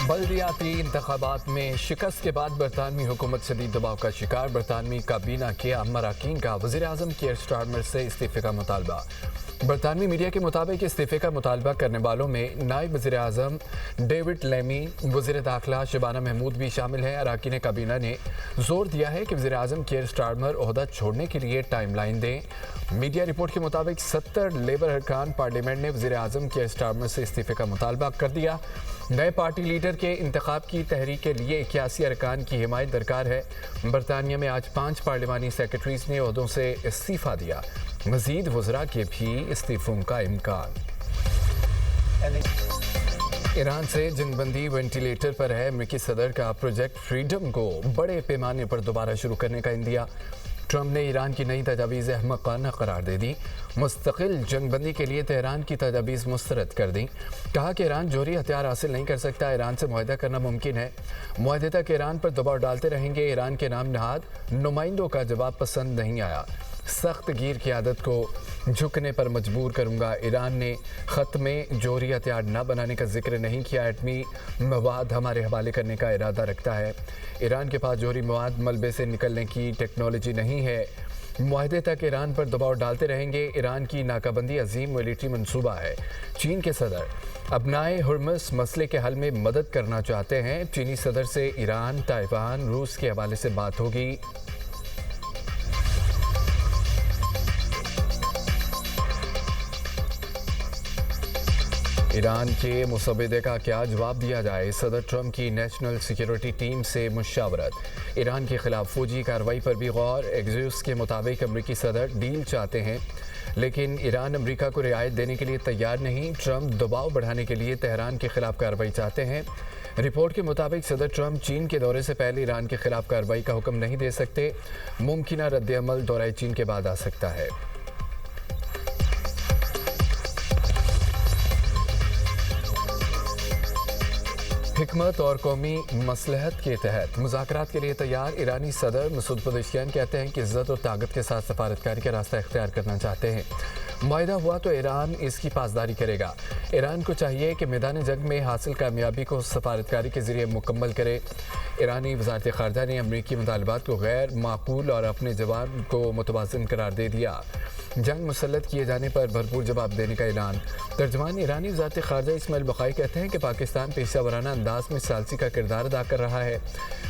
बल्दियाती इंतखाबात में शिकस्त के बाद बरतानवी हुकूमत शदीद दबाव का शिकार। बरतानवी काबीना के अरकान का वज़ीर आज़म कीयर स्टारमर से इस्तीफ़े का मुतालबा। बरतानवी मीडिया के मुताबिक इस्तीफ़े का मुतालबा करने वालों में नायब वज़ीर आज़म डेविड लेमी, वज़ीर दाखिला शबाना महमूद भी शामिल हैं। अरकान काबीना ने जोर दिया है कि वज़ीर आज़म कीयर स्टारमर ओहदा छोड़ने के लिए टाइम लाइन दें। मीडिया रिपोर्ट के मुताबिक 70 लेबर अरकान पार्लियामेंट ने वज़ीर आज़म कीयर स्टारमर से इस्तीफ़े का मुतालबा कर दिया। नए पार्टी लीडर के इंतखाब की तहरीक के लिए 81 अरकान की हिमायत दरकार है। बरतानिया में आज 5 पार्लिमानी सेक्रेटरीज ने ओहदों से इस्तीफ़ा दिया। मजीद वज़रा के भी इस्तीफ़ों का इम्कान। ईरान से जंगबंदी वेंटिलेटर पर है। अमेरिकी सदर का प्रोजेक्ट फ्रीडम को बड़े पैमाने पर दोबारा शुरू करने का इंदिया। ट्रंप ने ईरान की नई तजावीज़ अहमकाना करार दे दी। मुस्तकिल जंगबंदी के लिए तेहरान की तजावीज़ मुस्तरद कर दी। कहा कि ईरान जोहरी हथियार हासिल नहीं कर सकता, ईरान से मुआहदा करना मुमकिन है। मुआहदे तक ईरान पर दबाव डालते रहेंगे। ईरान के नाम नहाद नुमाइंदों का जवाब पसंद नहीं आया। सख्त गिर की आदत को झुकने पर मजबूर करूंगा। ईरान ने ख़त में जोहरी हथियार न बनाने का जिक्र नहीं किया। एटमी मवाद हमारे हवाले करने का इरादा रखता है। ईरान के पास जोहरी मवाद मलबे से निकलने की टेक्नोलॉजी नहीं है। मुआहदे तक ईरान पर दबाव डालते रहेंगे। ईरान की नाकाबंदी अजीम मिलिट्री मंसूबा है। चीन के सदर अपनाए हुर्मुज़ मसले के हल में मदद करना चाहते हैं। चीनी सदर से ईरान, ताइवान, रूस के हवाले से बात होगी। ईरान के मुसव्विदे का क्या जवाब दिया जाए। सदर ट्रंप की नेशनल सिक्योरिटी टीम से मुशावरत। ईरान के खिलाफ फौजी कार्रवाई पर भी गौर। एक्सियोस के मुताबिक अमरीकी सदर डील चाहते हैं, लेकिन ईरान अमरीका को रियायत देने के लिए तैयार नहीं। ट्रंप दबाव बढ़ाने के लिए तेहरान के खिलाफ कार्रवाई चाहते हैं। रिपोर्ट के मुताबिक सदर ट्रंप चीन के दौरे से पहले ईरान के खिलाफ कार्रवाई का हुक्म नहीं दे सकते। मुमकिन रद्द-ए-अमल दौरे चीन के बाद आ सकता है। हिकमत और कौमी मसलहत के तहत मुज़ाकरात के लिए तैयार। ईरानी सदर मसूद पज़ेश्कियान कहते हैं कि इज़्ज़त और ताकत के साथ सफारतकारी का रास्ता इख्तियार करना चाहते हैं। मुआहिदा हुआ तो ईरान इसकी पासदारी करेगा। ईरान को चाहिए कि मैदान जंग में हासिल कामयाबी को सफारतकारी के जरिए मुकम्मल करे। ईरानी वज़ारत ख़ारजा ने अमरीकी मुतालबात को गैर माकूल और अपने जवाब को मुतवाज़िन करार दे दिया। जंग मुसल्लत किए जाने पर भरपूर जवाब देने का ऐलान। तर्जमान ईरानी वज़ारत ख़ारजा इस्माइल बक़ाई कहते हैं कि पाकिस्तान पेशा वराना अंदाज में सालसी का किरदार अदा कर रहा है।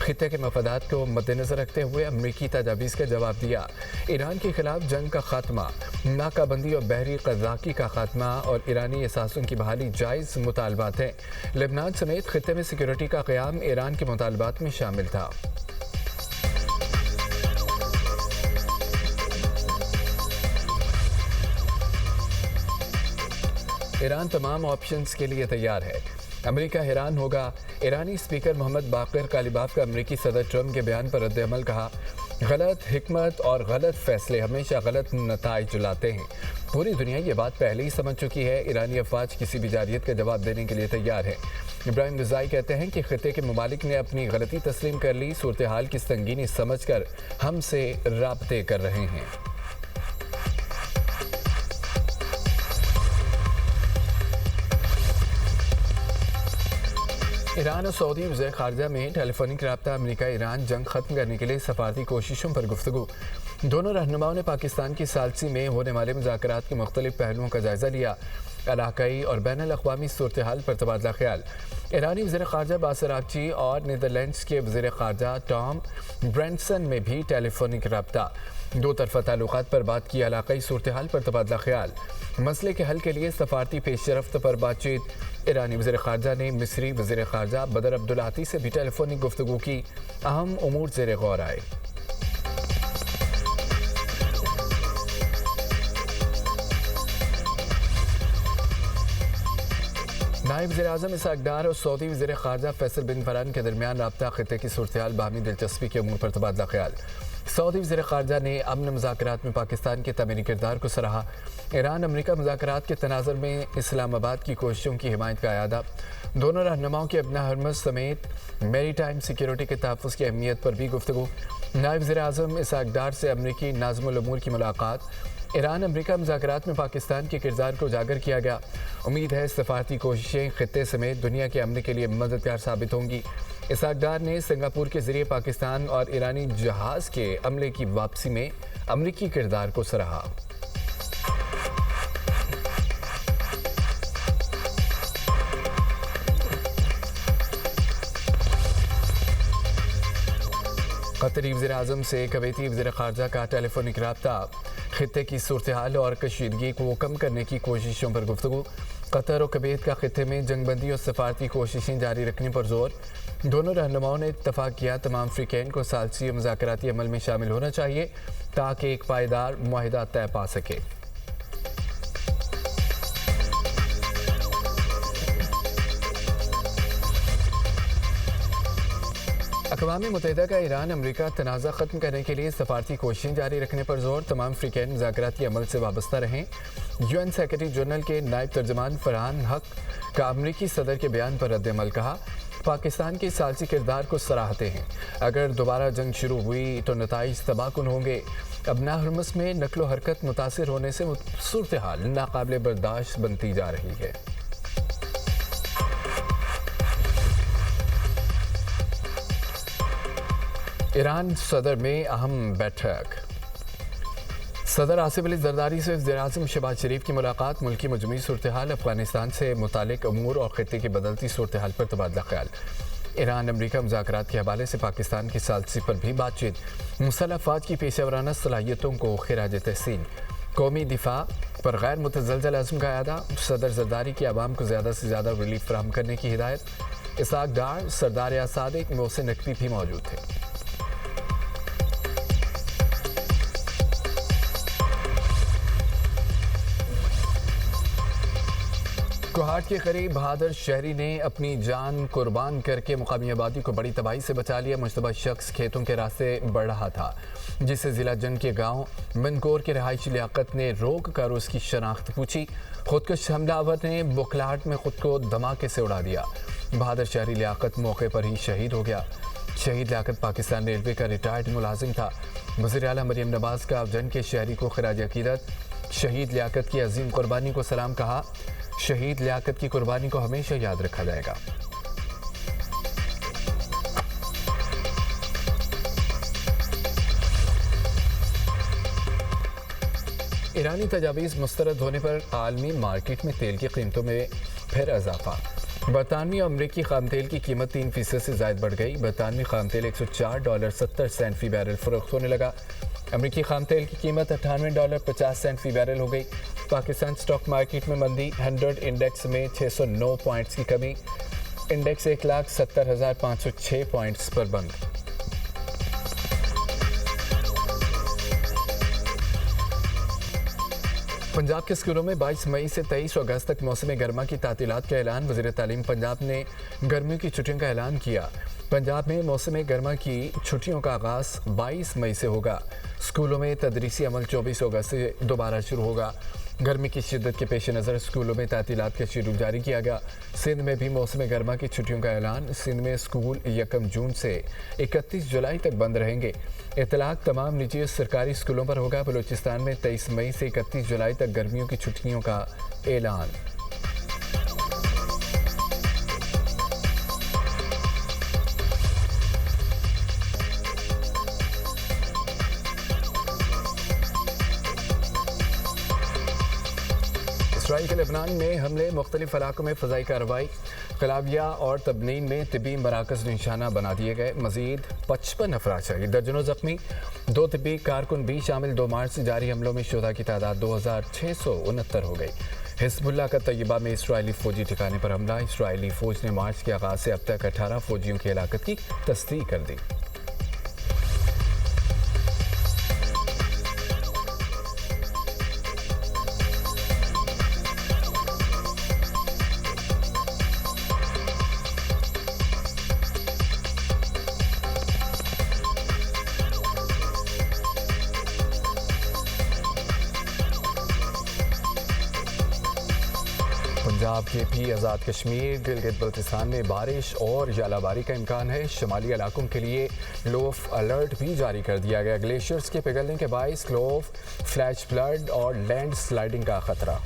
खित्ते के मफादात को मद्देनज़र रखते हुए अमरीकी तजावीज़ का जवाब दिया। ईरान के खिलाफ जंग का खात्मा, नाकाबंदी और बहरी क़ज़ाक़ी का खात्मा और ईरानी एहसासों की बहाली जायज़ मुतालबात हैं। लेबनान समेत खित्ते में सिक्योरिटी का क़याम ईरान के मुतालबात में शामिल था। ईरान तमाम ऑप्शंस के लिए तैयार है। अमेरिका हैरान होगा। ईरानी स्पीकर मोहम्मद बाक़िर कालिबाफ का अमेरिकी सदर ट्रंप के बयान पर रद्द-ए-अमल। कहा, गलत हिकमत और गलत फैसले हमेशा गलत नताइज लाते हैं। पूरी दुनिया ये बात पहले ही समझ चुकी है। ईरानी अफवाज किसी भी जारियत का जवाब देने के लिए तैयार है। इब्राहिम रिज़ाई कहते हैं कि खित्ते के ममालिक ने अपनी गलती तस्लीम कर ली, सूरत हाल की संगीनी समझ कर हमसे राब्ते कर रहे हैं। ईरान और सऊदी वज़ीर ख़ारजा में टेलीफोनिक रब्ता। अमेरिका ईरान जंग ख़त्म करने के लिए सफारती कोशिशों पर गुफ्तगू। दोनों रहनुमाओं ने पाकिस्तान की सालसी में होने वाले मुज़ाकरात के मुख्तलिफ पहलुओं का जायज़ा लिया। इलाकाई और बैनुल-अक़वामी सूरत हाल पर तबादला ख्याल। ईरानी वज़ीर ख़ारजा बासिर आगची और नीदरलैंड्स के वज़ीर ख़ारजा टॉम ब्रेंटसन में भी टेलीफोनिक रब्ता। दो तरफ़ा ताल्लुकात पर बात की। इलाकाई सूरत हाल पर तबादला ख्याल। मसले के हल के लिए सफारती पेशरफ्त पर बातचीत। ईरानी वज़ीर ख़ारजा ने मिस्री वज़ीर ख़ारजा बदर अब्दुल्लाती से भी टेलीफोनिक गुफ्तगू की। अहम उमूर ज़ेर गौर आए। नायब वज़ीर-ए-आज़म इसहाक़ डार और सऊदी वज़ीर ख़ारजा फैसल बिन फरहान के दरमियान रब्ता। खित्ते की सूरत हाल, बाहमी दिलचस्पी के उमूर पर तबादला ख्याल। सऊदी वज़ीर ख़ारजा ने अमन मुज़ाकरात में पाकिस्तान के तमीरी किरदार को सराहा। ईरान अमरीका मुज़ाकरात के तनाज़ुर में इस्लामाबाद की कोशिशों की हिमायत का अयादा। दोनों रहनुमाओं के अपना हुर्मुज़ समेत मेरी टाइम सिक्योरिटी के तहफ़्फ़ुज़ की अहमियत पर भी गुफ्तगू। नायब वज़ीर-ए-आज़म इसहाक़ डार से अमरीकी नाज़िमुल उमूर की मुलाकात। ईरान अमेरिका मुज़ाकरात में पाकिस्तान के किरदार को उजागर किया गया। उम्मीद है सफारती कोशिशें खित्ते समेत दुनिया के अमन के लिए मददगार साबित होंगी। इसहाक डार ने सिंगापुर के जरिए पाकिस्तान और ईरानी जहाज़ के अमले की वापसी में अमरीकी किरदार को सराहा। कतरी वज़ीर-ए-आज़म से कवैती वज़ीर ख़ारजा का टेलीफोनिक रब्ता, खित्ते की सूरत हाल और कशीदगी को कम करने की कोशिशों पर गुफ्तगू। कतर और कुवैत का खित्ते में जंगबंदी और सफारती कोशिशें जारी रखने पर जोर। दोनों रहनुमाओं ने इत्तफाक किया तमाम अफ्रीकैन को सालसी और मुज़ाकराती अमल में शामिल होना चाहिए ताकि एक पायदार मुआहिदा तय पा सके। अक़वाम मुत्तहिदा का ईरान अमरीका तनाज़ा ख़त्म करने के लिए सफारती कोशिशें जारी रखने पर जोर। तमाम अफ्रीकैन मुज़ाकराती अमल से वाबस्ता रहें। UN सेक्रेटरी जनरल के नायब तर्जमान फरहान हक का अमरीकी सदर के बयान पर रद्द-ए-अमल कहा, पाकिस्तान के सालसी किरदार को सराहते हैं। अगर दोबारा जंग शुरू हुई तो नताइज तबाहकुन होंगे। अबना हरमस में नकलो हरकत मुतासिर होने से सूरत हाल नाकाबिले बर्दाश्त बनती जा रही है। ईरान सदर में अहम बैठक। सदर आसिफ अली जरदारी से वज़ीर-ए-आज़म शहबाज शरीफ की मुलाकात। मुल्की मजमूई सूरत हाल, अफगानिस्तान से मुतालिक अमूर और खित्ते की बदलती सूरत हाल पर तबादला ख्याल। ईरान अमरीका मुज़ाकरात के हवाले से पाकिस्तान की सालसी पर भी बातचीत। मुसल्लह अफ़वाज की पेशेवराना सलाहियतों को खिराज तहसीन। कौमी दिफा पर गैर मुतज़लज़ल अज़्म का अदा। सदर जरदारी की आवाम को ज़्यादा से ज़्यादा रिलीफ फराहम करने की हिदायत। इसहाक डार, सरदार या सादिक, मोहसिन नकवी भी मौजूद थे। कोहाट के करीब बहादुर शहरी ने अपनी जान कुर्बान करके मुकामी आबादी को बड़ी तबाही से बचा लिया। मुश्तबा शख्स खेतों के रास्ते बढ़ रहा था, जिससे जिला जंग के गांव मनकोर के रहायशी लियाकत ने रोक कर उसकी शनाख्त पूछी। खुदकुश हमलावर ने बुखलाहट में खुद को धमाके से उड़ा दिया। बहादुर शहरी लियाकत मौके पर ही शहीद हो गया। शहीद लियाकत पाकिस्तान रेलवे का रिटायर्ड मुलाजिम था। वज़ीर आला मरियम नवाज का जंग के शहरी को खिराज अकीदत। शहीद लियाकत की अजीम कुर्बानी को सलाम कहा। शहीद लियाकत की कुर्बानी को हमेशा याद रखा जाएगा। ईरानी तजावीज़ मुस्तरद होने पर आलमी मार्केट में तेल की कीमतों में फिर इजाफा। बरतानवी और अमरीकी खाम तेल की कीमत 3% से ज़ायद बढ़ गई। बरतानवी खाम तेल $104.70 फी बैरल फरोख्त होने लगा। अमरीकी खाम तेल की कीमत $98.50 फी बैरल हो गई। पाकिस्तान स्टॉक मार्केट में मंदी। 100 इंडेक्स में 609 पॉइंट्स की कमी। इंडेक्स 1,70,506 पॉइंट्स पर बंद। पंजाब के स्कूलों में 22 मई से 23 अगस्त तक मौसम गर्मा की तातीलात का ऐलान। वज़ीर तालीम पंजाब ने गर्मियों की छुट्टियों का ऐलान किया। पंजाब में मौसम गर्मा की छुट्टियों का आगाज़ 22 मई से होगा। स्कूलों में तदरीसी अमल 24 अगस्त से दोबारा शुरू होगा। गर्मी की शिद्दत के पेश नज़र स्कूलों में तातीलात का शेड्यूल जारी किया गया। सिंध में भी मौसम गर्मा की छुट्टियों का ऐलान। सिंध में स्कूल 1 जून से 31 जुलाई तक बंद रहेंगे। इतलाक तमाम निजी और सरकारी स्कूलों पर होगा। बलूचिस्तान में 23 मई से 31 जुलाई तक गर्मियों की छुट्टियों का ऐलान। इसराइल के लेबनान में हमले, मुख्तलिफ इलाकों में फ़ज़ाई कार्रवाई। कलाबिया और तबनीन में तिब्बी मराकज़ निशाना बना दिए गए। मज़ीद 55 अफराद शहीद, दर्जनों ज़ख्मी। 2 तिब्बी कारकुन भी शामिल। 2 मार्च से जारी हमलों में शुहदा की तादाद 2669 हो गई। हिज़्बुल्लाह का तैयबा में इसराइली फ़ौजी ठिकाने पर हमला। इसराइली फ़ौज ने मार्च के आगाज़ से अब तक 18 फ़ौजियों की हलाकत की तस्दीक कर दी। पंजाब के भी आज़ाद कश्मीर गिलगित बल्तिस्तान में बारिश और यालाबारी का इम्कान है। शुमाली इलाकों के लिए लोफ अलर्ट भी जारी कर दिया गया। ग्लेशियर्स के पिघलने के बायस लोफ, फ्लैश फ्लड और लैंड स्लाइडिंग का खतरा।